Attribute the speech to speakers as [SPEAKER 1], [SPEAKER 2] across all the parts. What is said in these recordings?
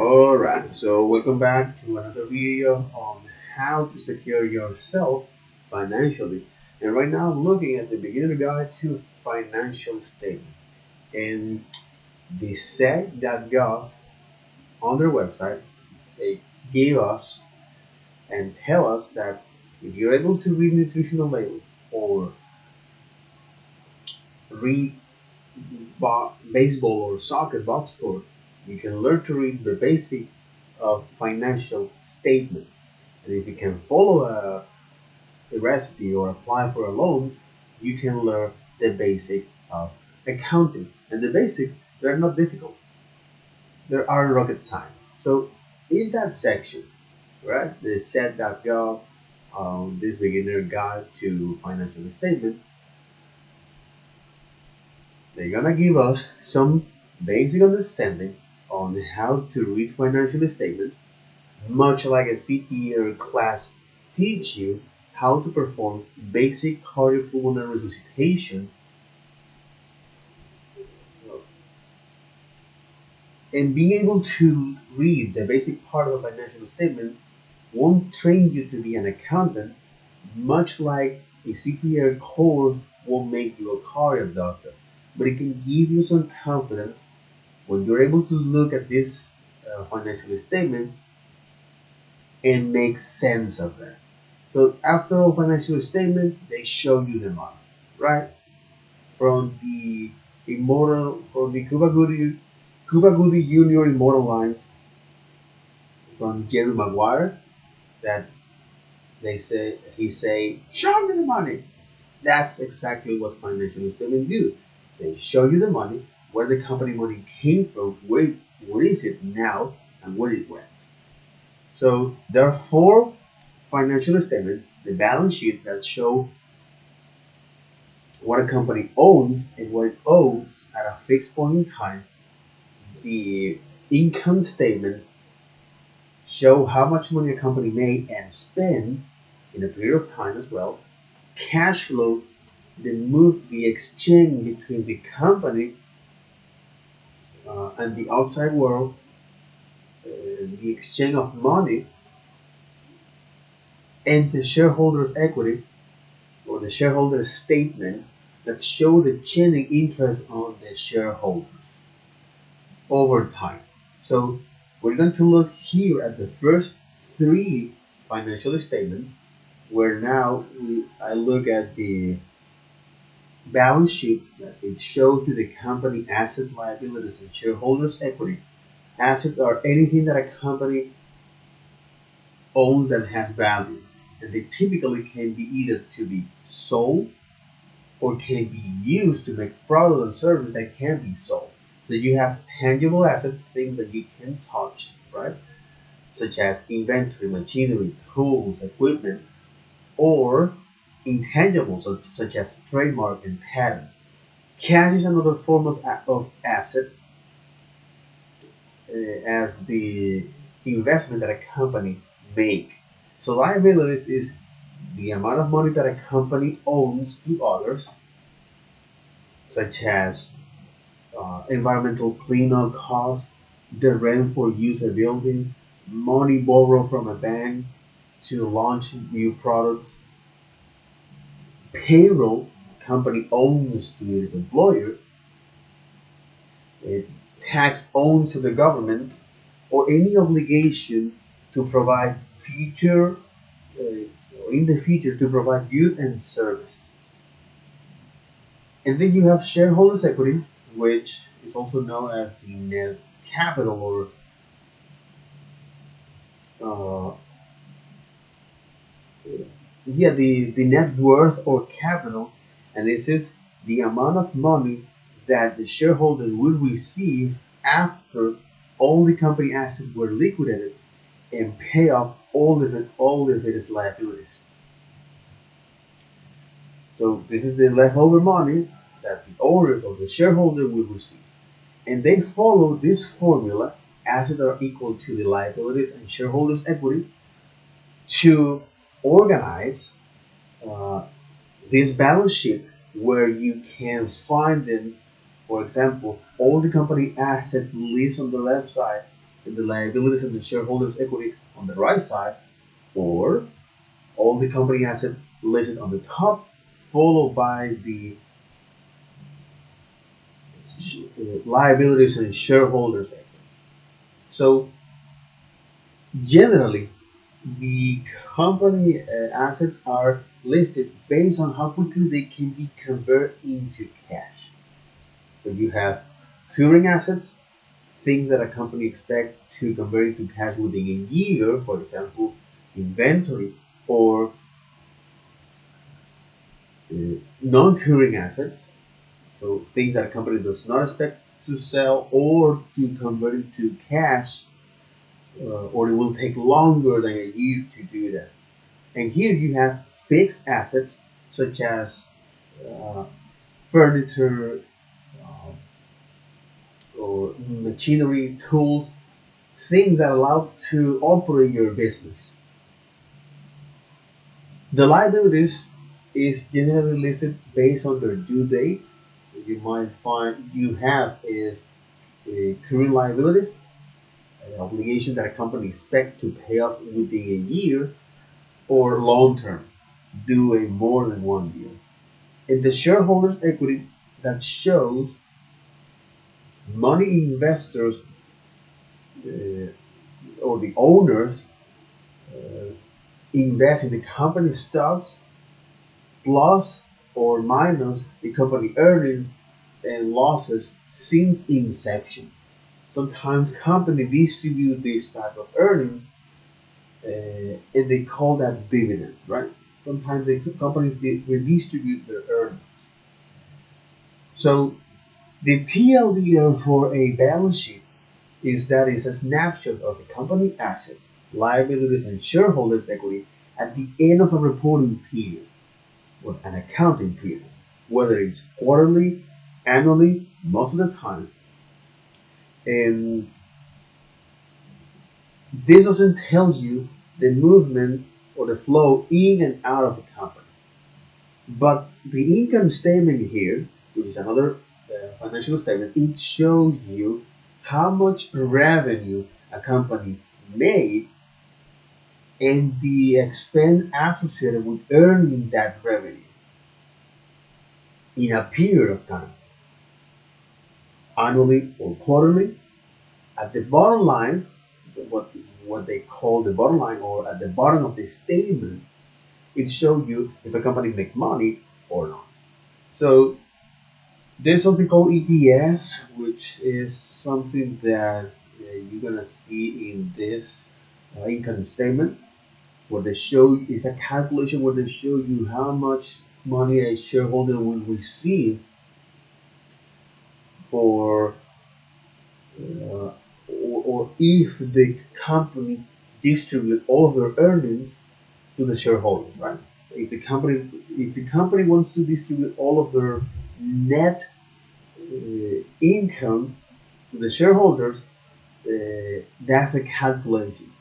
[SPEAKER 1] Alright, so welcome back to another video on how to secure yourself financially. And right now I'm looking at the beginner guide to financial statement. And the SEC.gov on their website, they gave us and tell us that if you're able to read nutritional label or read baseball or soccer box score, you can learn to read the basic of financial statements. And if you can follow a recipe or apply for a loan, you can learn the basic of accounting. And the basic, they're not difficult. There are rocket science. So in that section, right, the set.gov, this beginner guide to financial statement, they're gonna give us some basic understanding on how to read financial statement, much like a CPR class teach you how to perform basic cardiopulmonary resuscitation, and being able to read the basic part of a financial statement won't train you to be an accountant, much like a CPR course won't make you a cardiac doctor, but it can give you some confidence when you're able to look at this financial statement and make sense of that. So after a financial statement, they show you the money, right? From the Cuba Goody Junior Immortal Lines from Jerry Maguire, that he say, show me the money. That's exactly what financial statements do. They show you the money, where the company money came from, where is it now, and where it went. So there are four financial statements: the balance sheet that show what a company owns and what it owes at a fixed point in time. The income statement show how much money a company made and spent in a period of time as well. Cash flow, the exchange between the company and the outside world, the exchange of money, and the shareholders' equity or the shareholders' statement that show the change in interest on the shareholders over time. So we're going to look here at the first three financial statements, where now I look at the balance sheet that it shows to the company asset, liabilities, and shareholders' equity. Assets are anything that a company owns and has value, and they typically can be either to be sold or can be used to make product and service that can be sold. So you have tangible assets, things that you can touch, right? Such as inventory, machinery, tools, equipment, or intangibles such as trademark and patents. Cash is another form of asset, as the investment that a company make. So liabilities is the amount of money that a company owns to others, such as environmental cleanup costs, the rent for use a building, money borrowed from a bank to launch new products, payroll company owns to its employer, tax owed to the government, or any obligation to provide in the future to provide good and service. And then you have shareholders' equity, which is also known as the net capital, or uh, the net worth or capital, and this is the amount of money that the shareholders will receive after all the company assets were liquidated and pay off all of its liabilities. So this is the leftover money that the owners or the shareholder will receive. And they follow this formula: assets are equal to the liabilities and shareholders' equity, to organize uh, this balance sheet, where you can find them, for example, all the company asset list on the left side, and the liabilities and the shareholders' equity on the right side, or all the company assets listed on the top, followed by the liabilities and shareholders' equity. So generally, the company assets are listed based on how quickly they can be converted into cash. So you have current assets, things that a company expect to convert into cash within a year, for example, inventory, or non-current assets, so things that a company does not expect to sell or to convert into cash, or it will take longer than a year to do that. And here you have fixed assets such as uh, furniture or machinery, tools, things that allow to operate your business. The liabilities is generally listed based on their due date. You might find you have is current liabilities, an obligation that a company expects to pay off within a year, or long term, due in more than 1 year. In the shareholders' equity, that shows money investors uh, or the owners invest in the company stocks plus or minus the company earnings and losses since inception. Sometimes companies distribute this type of earnings and they call that dividend, right? Sometimes companies redistribute their earnings. So the TLDR for a balance sheet is a snapshot of the company assets, liabilities, and shareholders' equity at the end of a reporting period or an accounting period, whether it's quarterly, annually, most of the time. And this doesn't tell you the movement or the flow in and out of the company. But the income statement here, which is another financial statement, it shows you how much revenue a company made and the expense associated with earning that revenue in a period of time, annually or quarterly. At the bottom line, what what they call the bottom line, or at the bottom of the statement, it shows you if a company make money or not. So there's something called EPS, which is something that you're gonna see in this income statement, where they show is a calculation where they show you how much money a shareholder will receive for or if the company distribute all of their earnings to the shareholders, right? If the company wants to distribute all of their net income to the shareholders, that's a calculation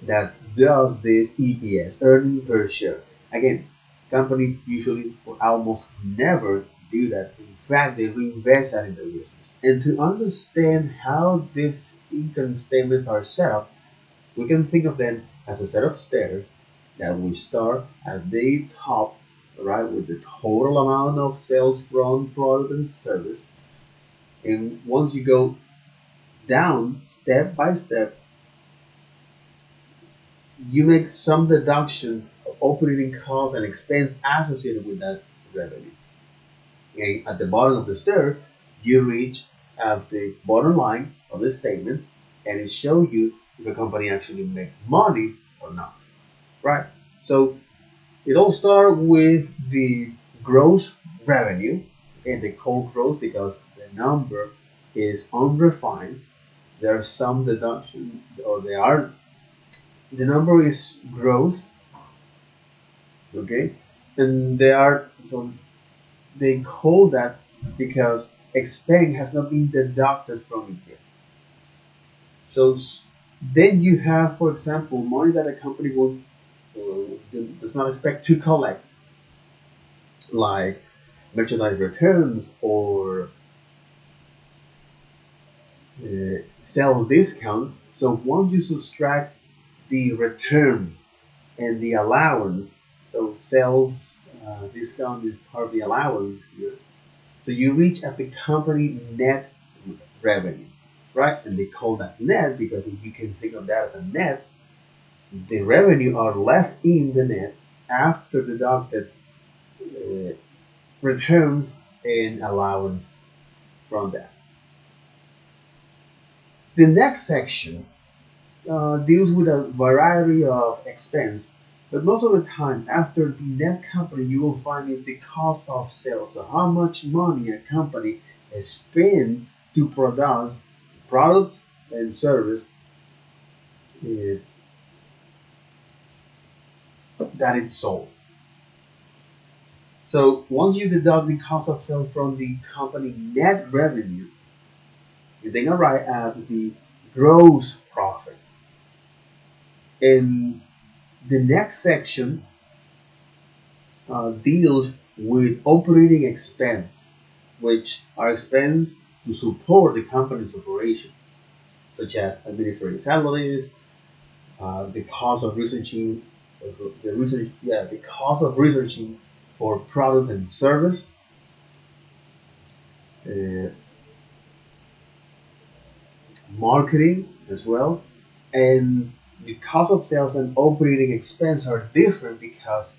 [SPEAKER 1] that does this EPS, earning per share. Again, company usually or almost never do that. In fact, they reinvest that in their business. And to understand how these income statements are set up, we can think of them as a set of stairs that we start at the top, right, with the total amount of sales from product and service. And once you go down step by step, you make some deduction of operating costs and expense associated with that revenue. And at the bottom of the stair, you reach at the bottom line of the statement, and it shows you if a company actually make money or not. Right? So it all starts with the gross revenue, and they call gross because the number is unrefined. There are some deduction, or there are the number is gross, okay, and they are so they call that because expense has not been deducted from it yet. So then you have, for example, money that a company will does not expect to collect, like merchandise returns or sell discount. So once you subtract the returns and the allowance, so sales discount is part of the allowance here. So you reach at the company net revenue, right? And they call that net because if you can think of that as a net, the revenue are left in the net after deducted uh, returns and allowance from that. The next section deals with a variety of expense, but most of the time after the net company you will find is the cost of sales. So how much money a company has spent to produce products and service uh, that it's sold. So once you deduct the cost of sales from the company net revenue, you then arrive at the gross profit. In the next section deals with operating expense, which are expense to support the company's operation, such as administrative salaries, the cost of researching, the cost of researching for product and service, uh, marketing as well, and the cost of sales and operating expense are different because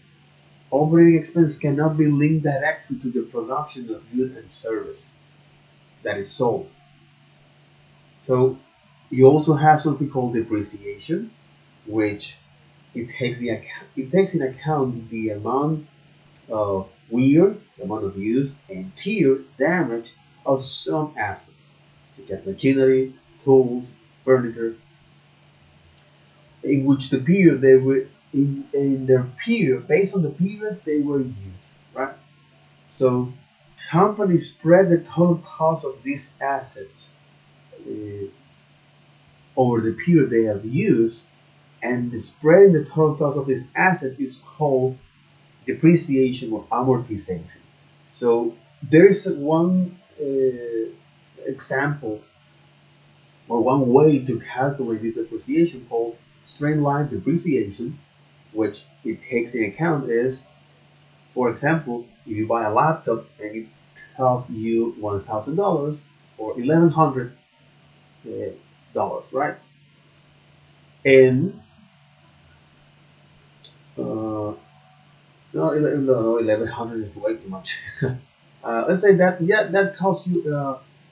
[SPEAKER 1] operating expense cannot be linked directly to the production of good and service that is sold. So you also have something called depreciation, which it takes in account the amount of wear, the amount of use, and tear damage of some assets, such as machinery, tools, furniture, in which the period they were in their period, based on the period they were used, right? So companies spread the total cost of these assets uh, over the period they have used, and the spreading the total cost of this asset is called depreciation or amortization. So there is one example or one way to calculate this depreciation called straight-line depreciation, which it takes in account is, for example, if you buy a laptop and it costs you $1,000 or $1,100, right? And uh, no, 1,100 is way too much. Let's say that yeah, that costs you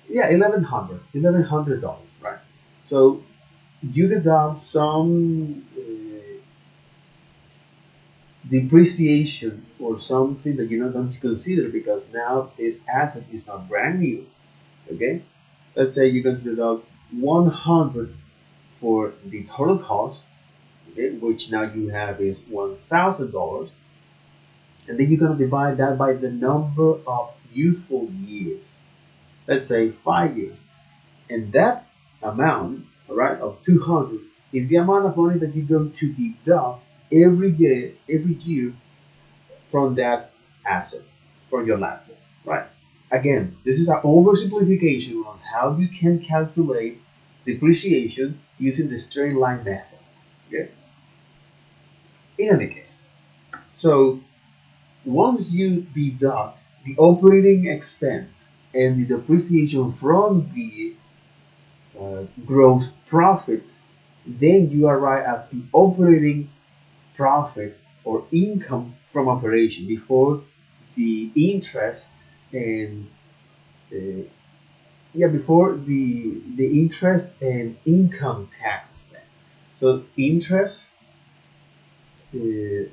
[SPEAKER 1] yeah, $1,100, right? So you deduct some depreciation or something that you're not going to consider because now this asset is not brand new. Okay, let's say you're going to deduct 100 for the total cost, okay, which now you have is $1,000, and then you're going to divide that by the number of useful years. Let's say 5 years, and that amount, all right, of 200 is the amount of money that you're going to deduct every year from that asset, from your laptop, right? Again, this is an oversimplification on how you can calculate depreciation using the straight line method. Okay. In any case, so once you deduct the operating expense and the depreciation from the gross profits, then you arrive at the operating profit or income from operation before the interest and uh, before the interest and income tax. So interest, uh,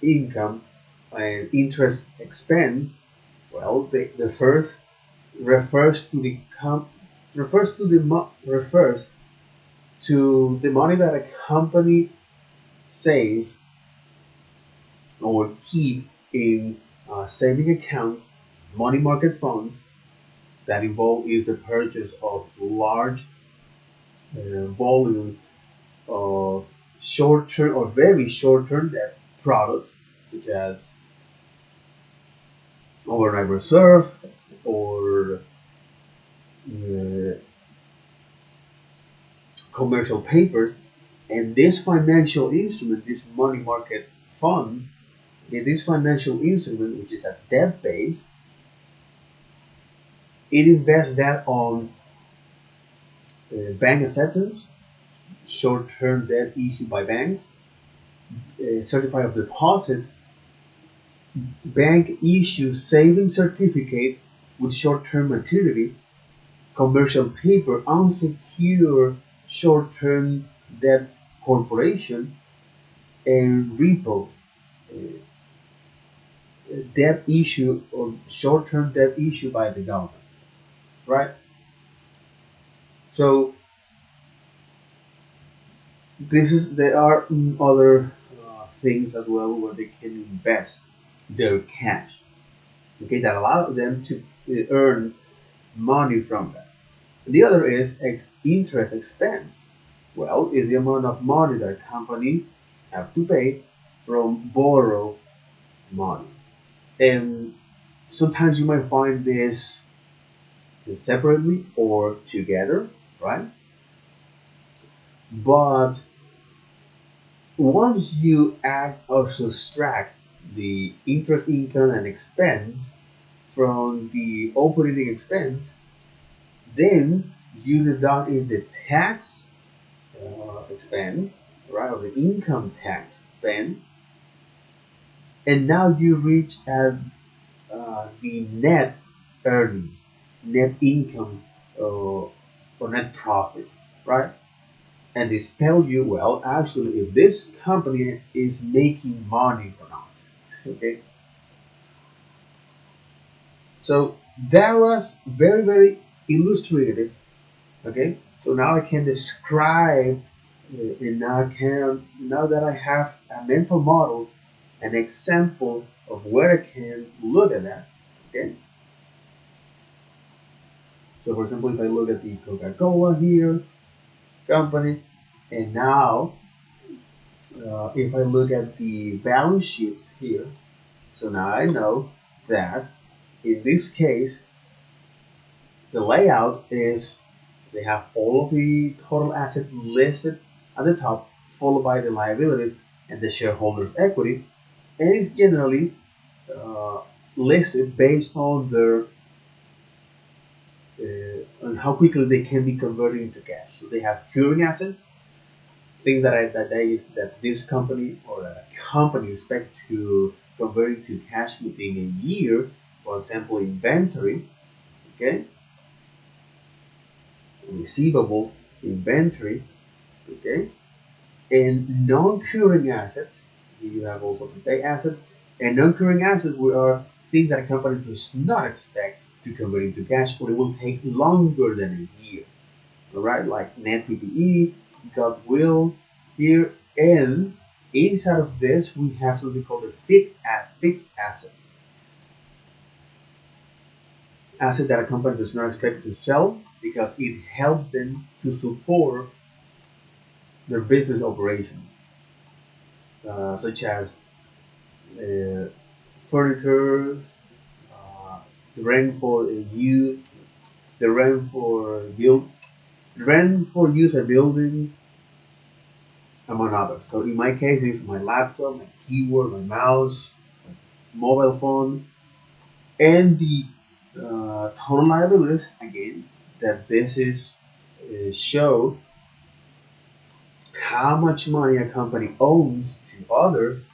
[SPEAKER 1] income, and interest expense. Well, the first refers to the refers to the money that a company saves or keep in saving accounts, money market funds that involve is the purchase of large volume of short-term or very short-term debt products such as overnight reserve or uh, commercial papers, and this financial instrument, this money market fund, okay, this financial instrument, which is a debt base, it invests that on bank acceptance, short-term debt issued by banks, certificate of deposit, bank issues savings certificate with short-term maturity, commercial paper, unsecured short-term debt corporation, and repo, debt issue or short-term debt issue by the government, right? So there are other things as well where they can invest their cash, okay, that allow them to earn money from that. The other is interest expense. Well, is the amount of money that a company have to pay from borrow money. And sometimes you might find this separately or together, right? But once you add or subtract the interest income and expense from the operating expense, then you deduct is the tax expense, right, or the income tax spend, and now you reach at the net earnings, net income, or net profit, right? And this tells you, well, actually, if this company is making money or not. Okay, so that was very, very illustrative. Okay, so now I can describe, and now that I have a mental model, an example of where I can look at that. Okay, so for example, if I look at the Coca-Cola here company, and now if I look at the balance sheet here, so now I know that in this case, the layout is they have all of the total assets listed at the top, followed by the liabilities and the shareholders' equity, and it's generally uh, listed based on their on how quickly they can be converted into cash. So they have current assets, things that this company or a company expect to convert into cash within a year. For example, inventory, okay, receivables, inventory, okay, and non-current assets. You have also prepaid assets, and non-current assets are things that a company does not expect to convert into cash, or it will take longer than a year. All right, like net PPE, goodwill here, and inside of this we have something called a fixed assets, asset that a company does not expect to sell because it helps them to support their business operations, such as uh, furniture, uh, the rent for you, the rent for use a building, among others. So in my case, it's my laptop, my keyboard, my mouse, mobile phone, and the total liabilities. Again, that this is show how much money a company owns to others.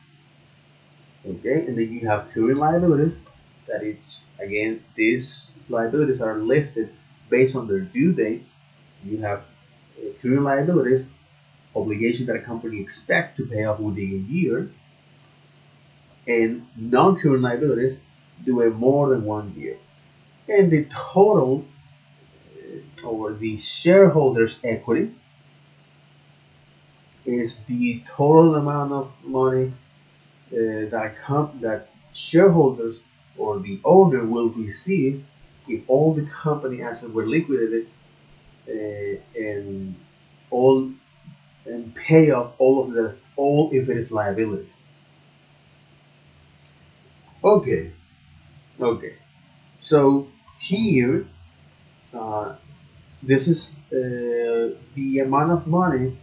[SPEAKER 1] Okay, and then you have current liabilities. That it's again these liabilities are listed based on their due dates. You have current liabilities, obligation that a company expect to pay off within a year, and non-current liabilities do it more than 1 year. And the total or the shareholders' equity is the total amount of money that shareholders or the owner will receive if all the company assets were liquidated and all and pay off all if it is liabilities. Okay, okay. So here, uh, This is the amount of money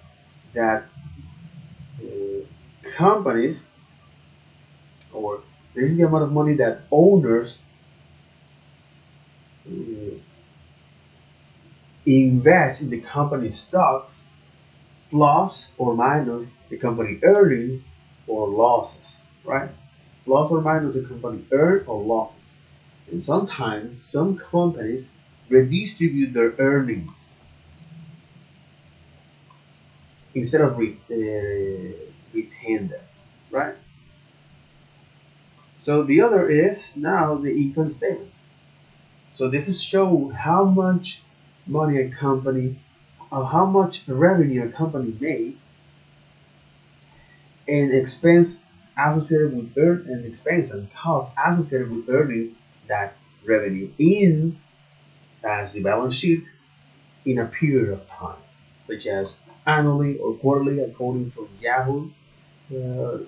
[SPEAKER 1] that companies, or this is the amount of money that owners uh, invest in the company stocks, plus or minus the company earnings or losses, right? Plus or minus the company earn or losses. And sometimes some companies redistribute their earnings instead of retain them, right? So the other is now the income statement. So this is show how much money a company, how much revenue a company made, and expense associated with earn and expense and cost associated with earning that revenue in as the balance sheet in a period of time, such as annually or quarterly, according from Yahoo uh,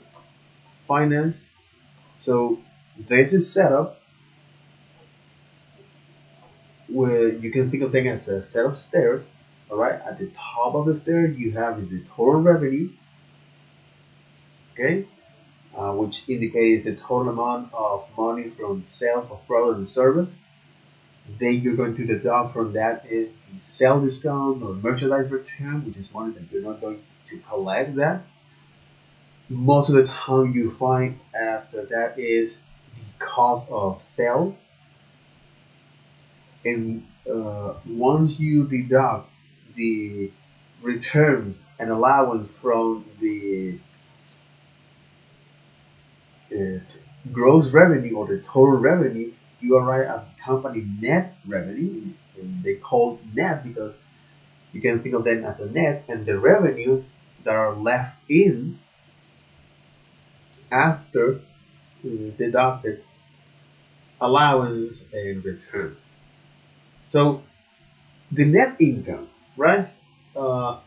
[SPEAKER 1] Finance. So this is set up where you can think of them as a set of stairs. All right, at the top of the stair you have the total revenue, okay, which indicates the total amount of money from sales of product and service. Then you're going to deduct from that is the sale discount or merchandise return, which is money that you're not going to collect that. Most of the time you find after that is the cost of sales. And once you deduct the returns and allowance from the uh, gross revenue or the total revenue, you arrive at the company net revenue. And they call net because you can think of them as a net, and the revenue that are left in after deducted allowance and return. So the net income, right? Uh,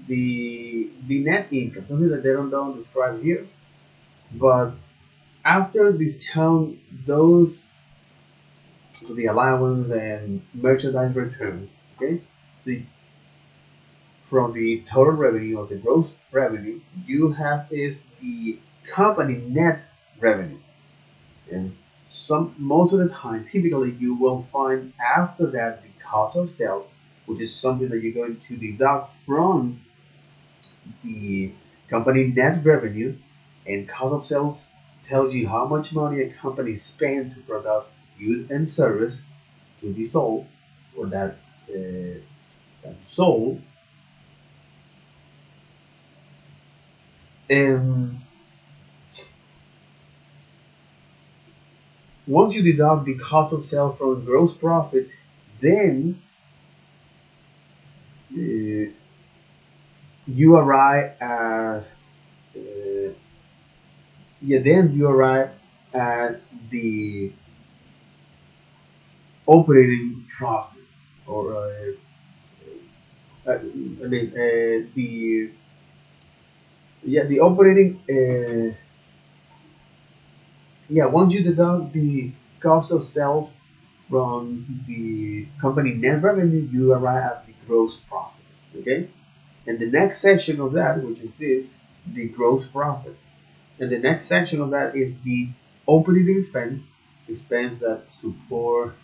[SPEAKER 1] the net income, something that they don't describe here, but after discount those, so the allowance and merchandise return, okay, so from the total revenue or the gross revenue, you have is the company net revenue. And some most of the time, typically you will find after that the cost of sales, which is something that you're going to deduct from the company net revenue. And cost of sales tells you how much money a company spent to produce goods and service to be sold, or that sold. And once you deduct the cost of sales from gross profit, then you arrive at uh, yeah, then you arrive at the operating profits, or I mean the yeah the operating yeah, once you deduct the cost of sales from the company net revenue, you arrive at the gross profit. Okay, and the next section of that, which is this, the gross profit. And the next section of that is the operating expense, expense that support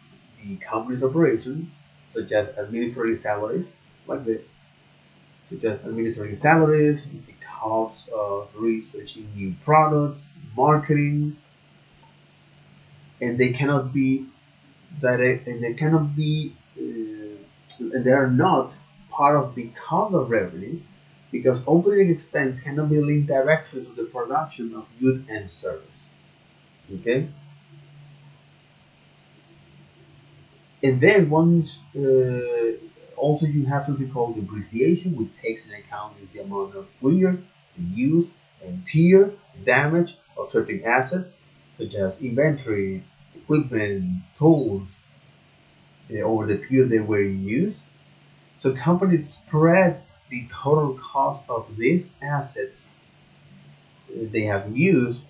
[SPEAKER 1] the company's operation, such as administrative salaries, like this, such as administrative salaries, the cost of researching new products, marketing, and they cannot be direct, and they cannot be, and they are not part of the cost of revenue, because operating expense cannot be linked directly to the production of good and service. Okay, and then once also you have something called depreciation, which takes into account the amount of wear, use, and tear, damage of certain assets, such as inventory, equipment, tools, over the period they were used. So companies spread the total cost of these assets they have used,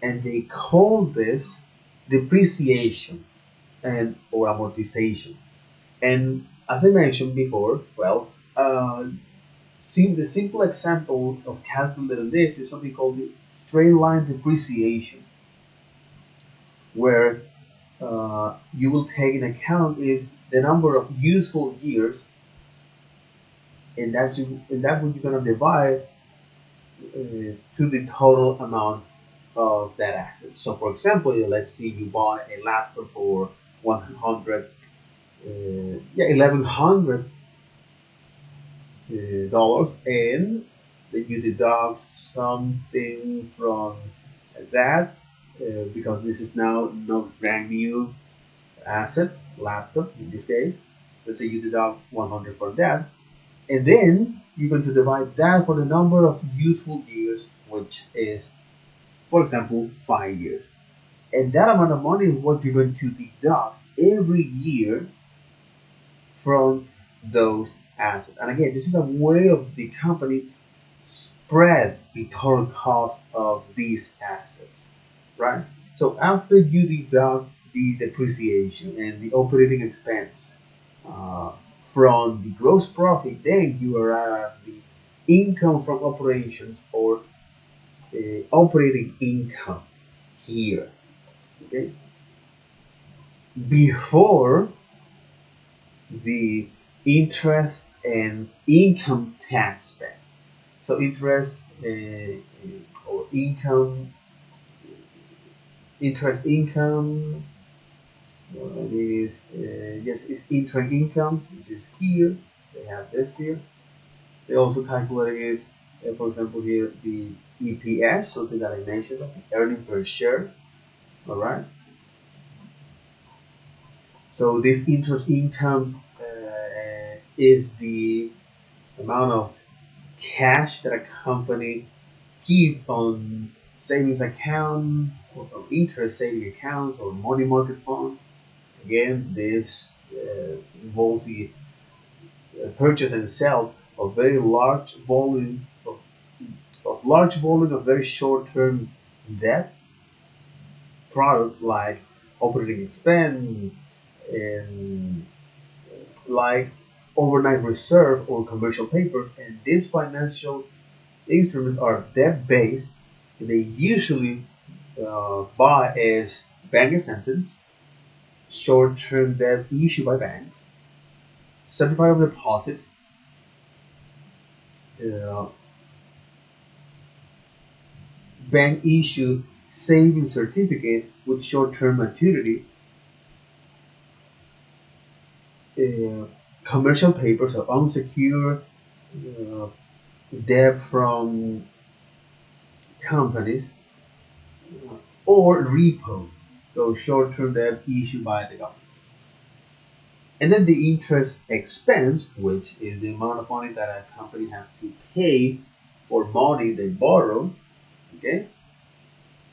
[SPEAKER 1] and they call this depreciation. and or amortization. And as I mentioned before, well, the simple example of calculating this is something called the straight line depreciation, where you will take in account is the number of useful years, and that's what you're gonna divide to the total amount of that asset. So, for example, let's say you buy a laptop for 100, yeah, 1100 dollars, and then you deduct something from that because this is now not brand new asset laptop in this case. Let's say you deduct 100 from that, and then you're going to divide that for the number of useful years, which is, for example, 5 years. And that amount of money is what you're going to deduct every year from those assets. And again, this is a way of the company spread the total cost of these assets, right? So after you deduct the depreciation and the operating expense uh, from the gross profit, then you arrive at the income from operations or operating income here. Okay, before the interest and income tax band. So interest or income, interest income is yes, it's interest incomes, which is here. They have this here. They also calculate is, for example, here the EPS, something that I mentioned, the earning per share. All right. So this interest incomes is the amount of cash that a company keep on savings accounts or interest saving accounts or money market funds. Again, this involves the purchase and sell of very large volume of large volume of very short-term debt products like operating expense and like overnight reserve or commercial papers. And these financial instruments are debt based. They usually buy as bank acceptance, short term debt issued by banks, certificate of deposit, uh, bank issued savings certificate with short term maturity, uh, commercial papers or unsecured uh, debt from companies, or repo, so short term debt issued by the government. And then the interest expense, which is the amount of money that a company has to pay for money they borrow, okay?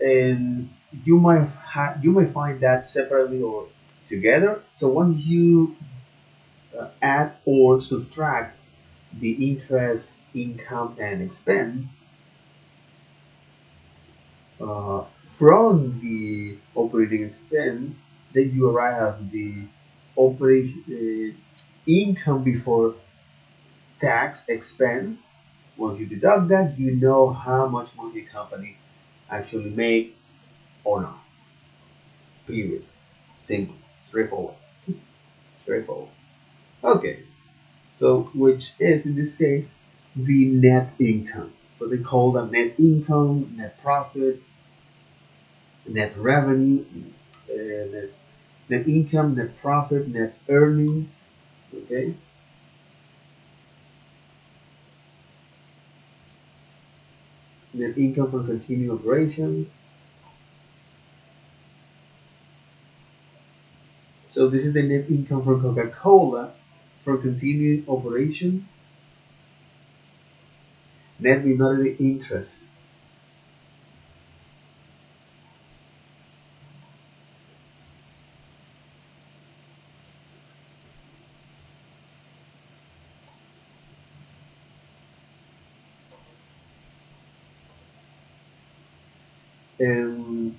[SPEAKER 1] And you might find that separately or together. So once you add or subtract the interest, income, and expense from the operating expense, then you arrive at the operation income before tax expense. Once you deduct that, you know how much money the company actually make or not. Period. Simple. Straightforward. Straightforward. Okay. So, which is in this case the net income. So they call that net income, net profit, net revenue, net income, net profit, net earnings. Okay. Net income from continuing operation. So this is the net income from Coca-Cola from continuing operation. Net minority interest. And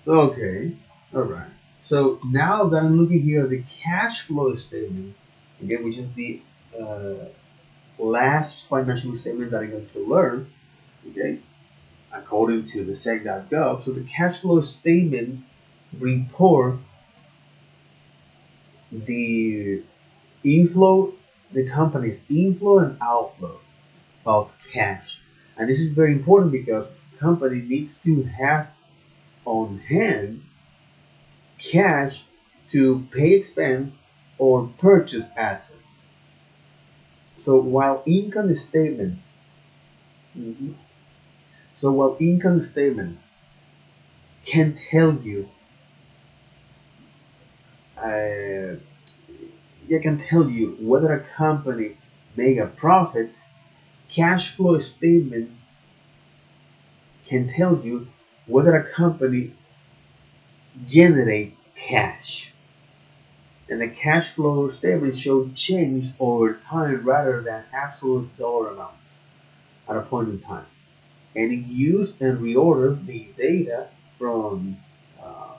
[SPEAKER 1] okay, all right. So now that I'm looking here at the cash flow statement, again, which is the uh, last financial statement that I'm going to learn, okay, according to the sec.gov. So the cash flow statement report the inflow, the company's inflow and outflow of cash. And this is very important because company needs to have on hand cash to pay expense or purchase assets. So while income statement, mhm, so while income statement can tell you, uh, it can tell you whether a company make a profit, cash flow statement can tell you whether a company generate cash. And the cash flow statement shows change over time rather than absolute dollar amount at a point in time. And it uses and reorders the data from uh,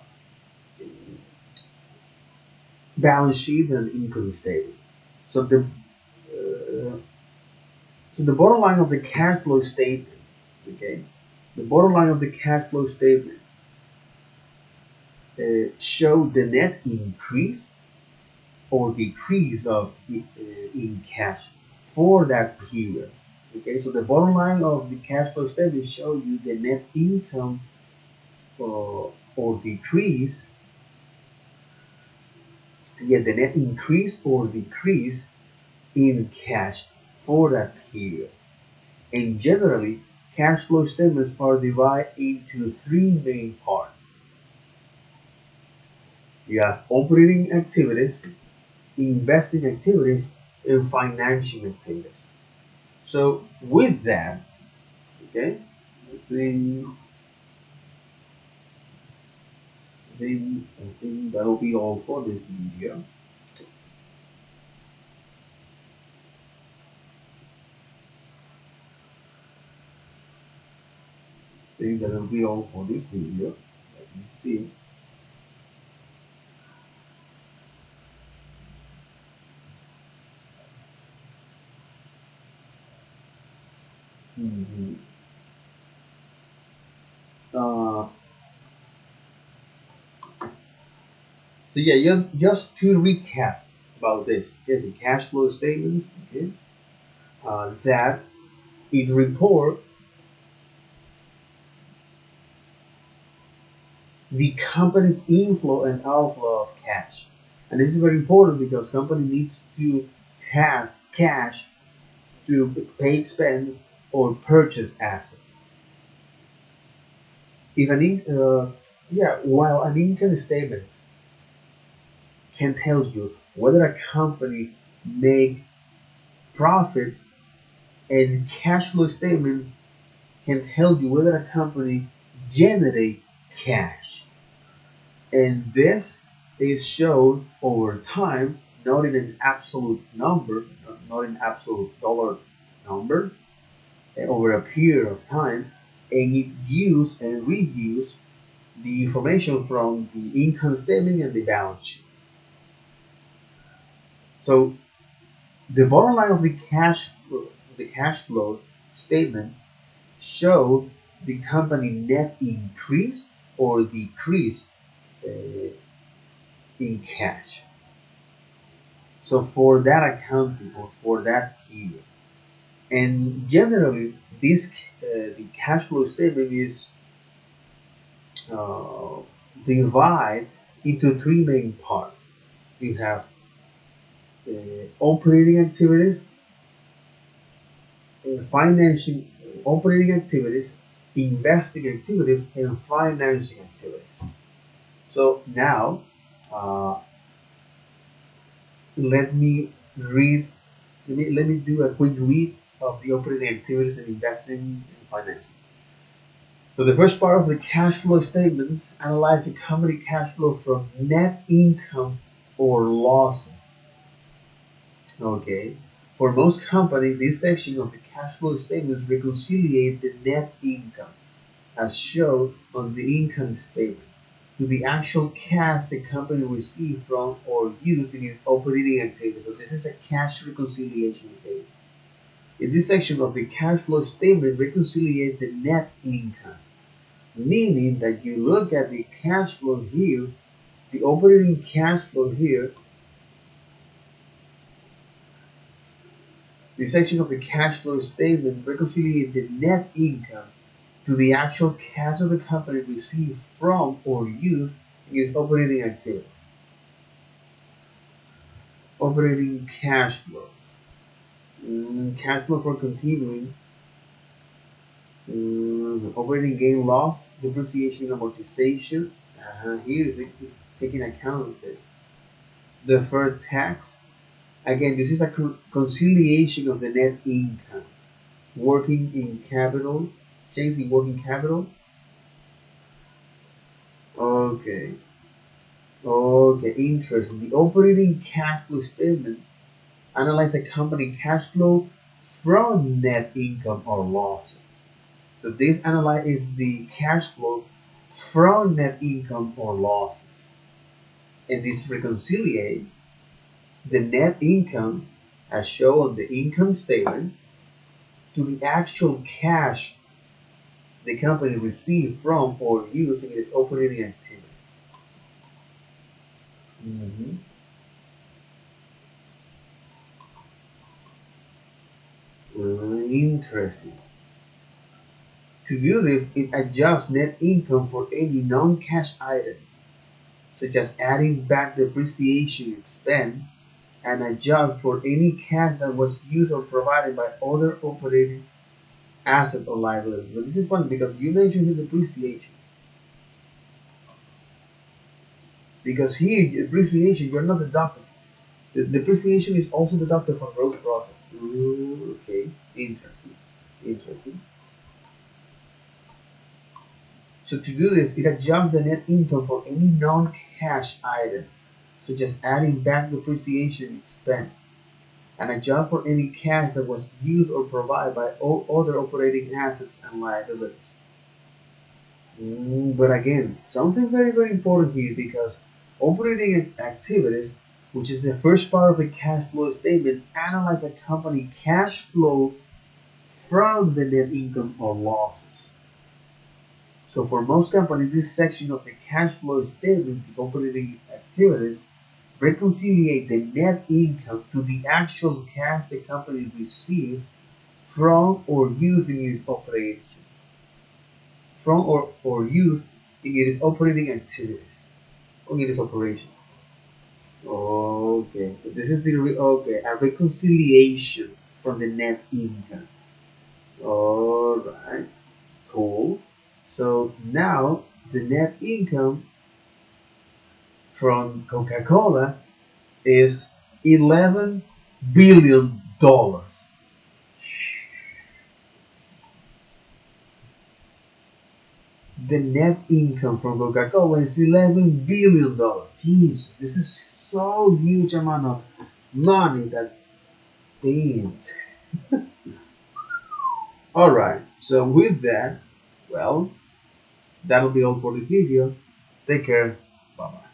[SPEAKER 1] balance sheet and income statement. So uh, the bottom line of the cash flow statement, okay, the bottom line of the cash flow statement show the net increase or decrease of in cash for that period. Okay, so the bottom line of the cash flow statement show you the net income or decrease, yeah, the net increase or decrease in cash for that period. And generally, cash flow statements are divided into three main parts. You have operating activities, investing activities, and financing activities. So with that, okay, then I think that'll be all for this video. I think that'll be all for this video. Let me see. Mhm. Uh, so yeah, just to recap about this, here's the cash flow statements. Okay, that it report the company's inflow and outflow of cash, and this is very important because company needs to have cash to pay expense or purchase assets. If an while an income statement can tell you whether a company make profit, and cash flow statements can tell you whether a company generate cash. And this is shown over time, not in an absolute number, not in absolute dollar numbers, over a period of time, and it use and reuse the information from the income statement and the balance sheet. So the bottom line of the cash flow statement show the company net increase or decrease uh, in cash. So for that accounting or for that period, and generally this the cash flow statement is uh, divided into three main parts. You have operating activities, financing, operating activities, investing activities, and financing activities. So now, uh, let me read. Let me do a quick read of the operating activities and investing and financing. So the first part of the cash flow statements analyze the company cash flow from net income or losses. Okay. For most companies, this section of the cash flow statements reconciliate the net income as shown on the income statement. to the actual cash the company received from or used in its operating activities. So this is a cash reconciliation page. In this section of the cash flow statement, reconciliate the net income, meaning that you look at the cash flow here, the operating cash flow here, the section of the cash flow statement, reconciliate the net income to the actual cash of the company received from or used in its operating activities. Operating cash flow. Cash flow for continuing. Operating gain loss, depreciation, amortization. Here it's taking account of this. Deferred tax. Again, this is a conciliation of the net income. Working in capital. Change in working capital. Okay. Okay, interest. The operating cash flow statement analyze a company cash flow from net income or losses. So this analyzes the cash flow from net income or losses. And this reconciliate the net income as shown on the income statement to the actual cash the company received from or used in its operating activities. Mhm. Interesting. To do this, it adjusts net income for any non-cash item, such as adding back depreciation expense, and adjusts for any cash that was used or provided by other operating asset or liabilities. But this is funny because you mentioned the depreciation. Because here, depreciation, you're not deducted. The depreciation is also deducted from gross profit. Okay, interesting. Interesting. So to do this, it adjusts the net income for any non-cash item, such as adding back depreciation expense, and adjust for any cash that was used or provided by all other operating assets and liabilities. But again, something very, very important here because operating activities, which is the first part of the cash flow statements, analyze a company cash flow from the net income or losses. So for most companies, this section of the cash flow statement, the operating activities, reconciliate the net income to the actual cash the company received from or used in its operation. From or used in its operating activities or in its operations. Okay, so this is the a reconciliation from the net income. All right, cool. So now the net income from Coca-Cola is $11 billion. The net income from Coca-Cola is $11 billion. Jesus, this is so huge amount of money that damn. Alright, so with that, well, that'll be all for this video. Take care. Bye bye.